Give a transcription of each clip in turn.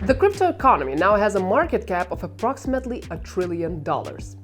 The crypto economy now has a market cap of approximately $1 trillion.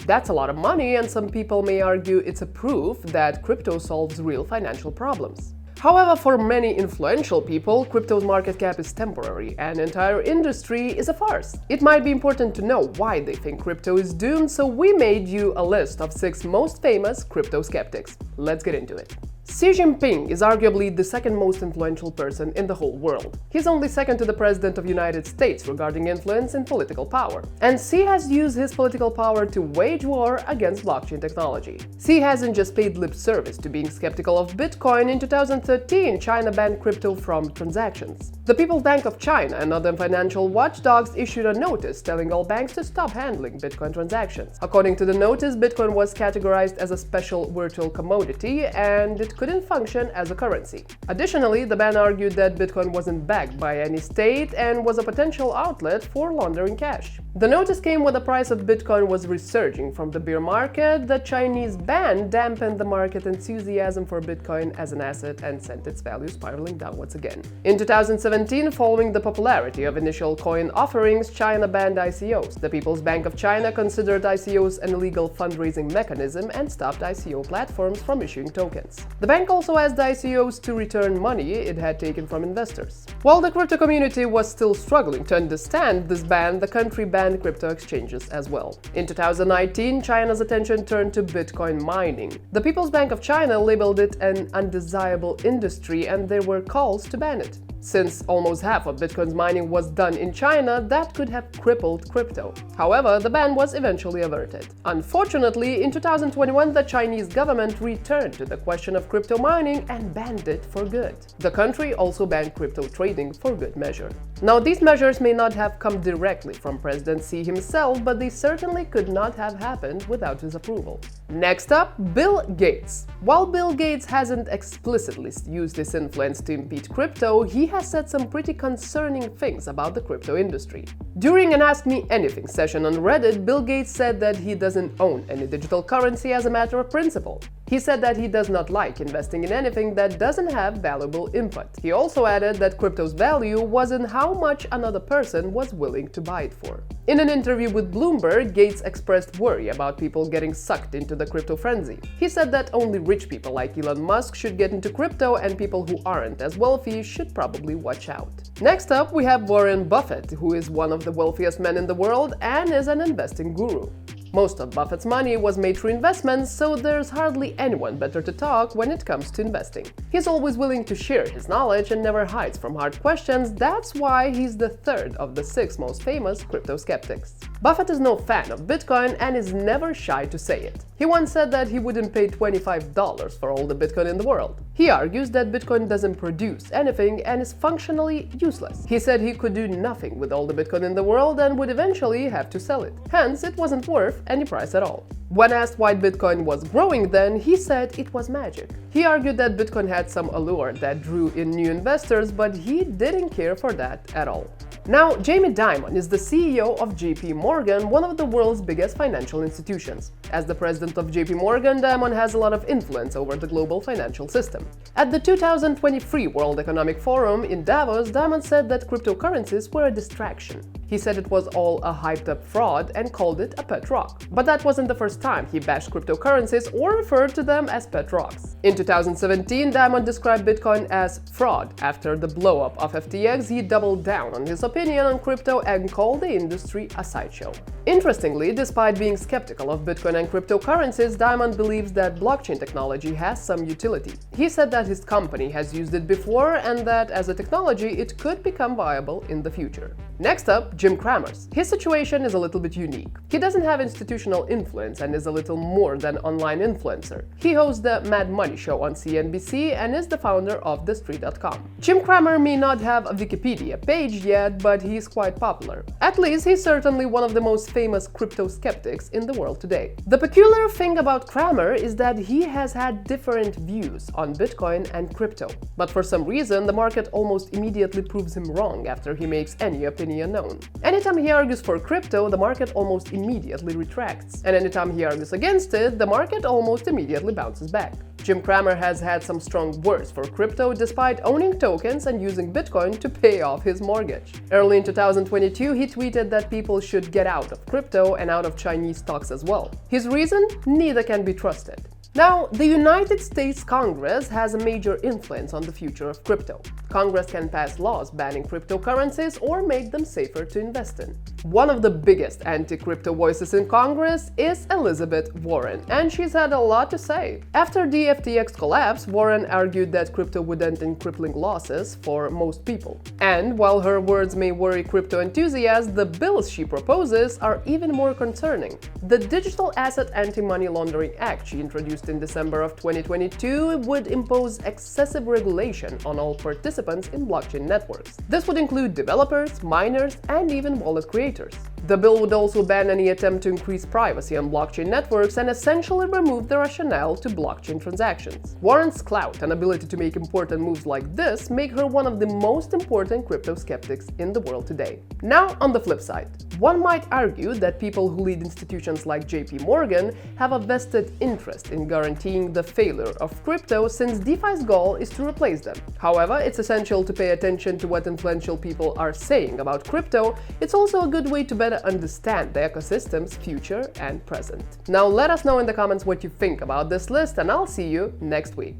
That's a lot of money, and some people may argue it's a proof that crypto solves real financial problems. However, for many influential people, crypto's market cap is temporary, and the entire industry is a farce. It might be important to know why they think crypto is doomed, so we made you a list of 6 most famous crypto skeptics. Let's get into it. Xi Jinping is arguably the second most influential person in the whole world. He's only second to the President of the United States regarding influence and political power. And Xi has used his political power to wage war against blockchain technology. Xi hasn't just paid lip service to being skeptical of Bitcoin. In 2013, China banned crypto from transactions. The People's Bank of China and other financial watchdogs issued a notice telling all banks to stop handling Bitcoin transactions. According to the notice, Bitcoin was categorized as a special virtual commodity and it couldn't function as a currency. Additionally, the ban argued that Bitcoin wasn't backed by any state and was a potential outlet for laundering cash. The notice came when the price of Bitcoin was resurging from the bear market. The Chinese ban dampened the market enthusiasm for Bitcoin as an asset and sent its value spiraling downwards again. In 2017, following the popularity of initial coin offerings, China banned ICOs. The People's Bank of China considered ICOs an illegal fundraising mechanism and stopped ICO platforms from issuing tokens. The bank also asked the ICOs to return money it had taken from investors. While the crypto community was still struggling to understand this ban, the country banned crypto exchanges as well. In 2019, China's attention turned to Bitcoin mining. The People's Bank of China labeled it an undesirable industry and there were calls to ban it. Since almost half of Bitcoin's mining was done in China, that could have crippled crypto. However, the ban was eventually averted. Unfortunately, in 2021, the Chinese government returned to the question of crypto mining and banned it for good. The country also banned crypto trading for good measure. Now, these measures may not have come directly from President Xi himself, but they certainly could not have happened without his approval. Next up, Bill Gates. While Bill Gates hasn't explicitly used his influence to impede crypto, he has said some pretty concerning things about the crypto industry. During an Ask Me Anything session on Reddit, Bill Gates said that he doesn't own any digital currency as a matter of principle. He said that he does not like investing in anything that doesn't have valuable input. He also added that crypto's value was in how much another person was willing to buy it for. In an interview with Bloomberg, Gates expressed worry about people getting sucked into the crypto frenzy. He said that only rich people like Elon Musk should get into crypto and people who aren't as wealthy should probably watch out. Next up, we have Warren Buffett, who is one of the wealthiest men in the world and is an investing guru. Most of Buffett's money was made through investments, so there's hardly anyone better to talk when it comes to investing. He's always willing to share his knowledge and never hides from hard questions. That's why he's the third of the 6 most famous crypto skeptics. Buffett is no fan of Bitcoin and is never shy to say it. He once said that he wouldn't pay $25 for all the Bitcoin in the world. He argues that Bitcoin doesn't produce anything and is functionally useless. He said he could do nothing with all the Bitcoin in the world and would eventually have to sell it. Hence, it wasn't worth any price at all. When asked why Bitcoin was growing then, he said it was magic. He argued that Bitcoin had some allure that drew in new investors, but he didn't care for that at all. Now, Jamie Dimon is the CEO of JP Morgan, one of the world's biggest financial institutions. As the president of JP Morgan, Dimon has a lot of influence over the global financial system. At the 2023 World Economic Forum in Davos, Dimon said that cryptocurrencies were a distraction. He said it was all a hyped-up fraud and called it a pet rock. But that wasn't the first time he bashed cryptocurrencies or referred to them as pet rocks. In 2017, Dimon described Bitcoin as fraud. After the blow-up of FTX, he doubled down on his opinion on crypto and called the industry a sideshow. Interestingly, despite being skeptical of Bitcoin and cryptocurrencies, Dimon believes that blockchain technology has some utility. He said that his company has used it before and that as a technology it could become viable in the future. Next up, Jim Cramer's. His situation is a little bit unique. He doesn't have institutional influence and is a little more than online influencer. He hosts the Mad Money show on CNBC and is the founder of TheStreet.com. Jim Cramer may not have a Wikipedia page yet, but he's quite popular. At least he's certainly one of the most famous crypto skeptics in the world today. The peculiar thing about Cramer is that he has had different views on Bitcoin and crypto. But for some reason, the market almost immediately proves him wrong after he makes any opinion company unknown. Anytime he argues for crypto, the market almost immediately retracts. And anytime he argues against it, the market almost immediately bounces back. Jim Cramer has had some strong words for crypto despite owning tokens and using Bitcoin to pay off his mortgage. Early in 2022, he tweeted that people should get out of crypto and out of Chinese stocks as well. His reason? Neither can be trusted. Now, the United States Congress has a major influence on the future of crypto. Congress can pass laws banning cryptocurrencies or make them safer to invest in. One of the biggest anti-crypto voices in Congress is Elizabeth Warren, and she's had a lot to say. After the FTX collapse, Warren argued that crypto would end in crippling losses for most people. And while her words may worry crypto enthusiasts, the bills she proposes are even more concerning. The Digital Asset Anti-Money Laundering Act she introduced in December of 2022 would impose excessive regulation on all participants in blockchain networks. This would include developers, miners, and even wallet creators. The bill would also ban any attempt to increase privacy on blockchain networks and essentially remove the rationale to blockchain transactions. Warren's clout and ability to make important moves like this make her one of the most important crypto skeptics in the world today. Now, on the flip side, one might argue that people who lead institutions like JP Morgan have a vested interest in guaranteeing the failure of crypto, since DeFi's goal is to replace them. However, it's essential to pay attention to what influential people are saying about crypto. It's also a good way to better understand the ecosystem's future and present. Now let us know in the comments what you think about this list, and I'll see you next week.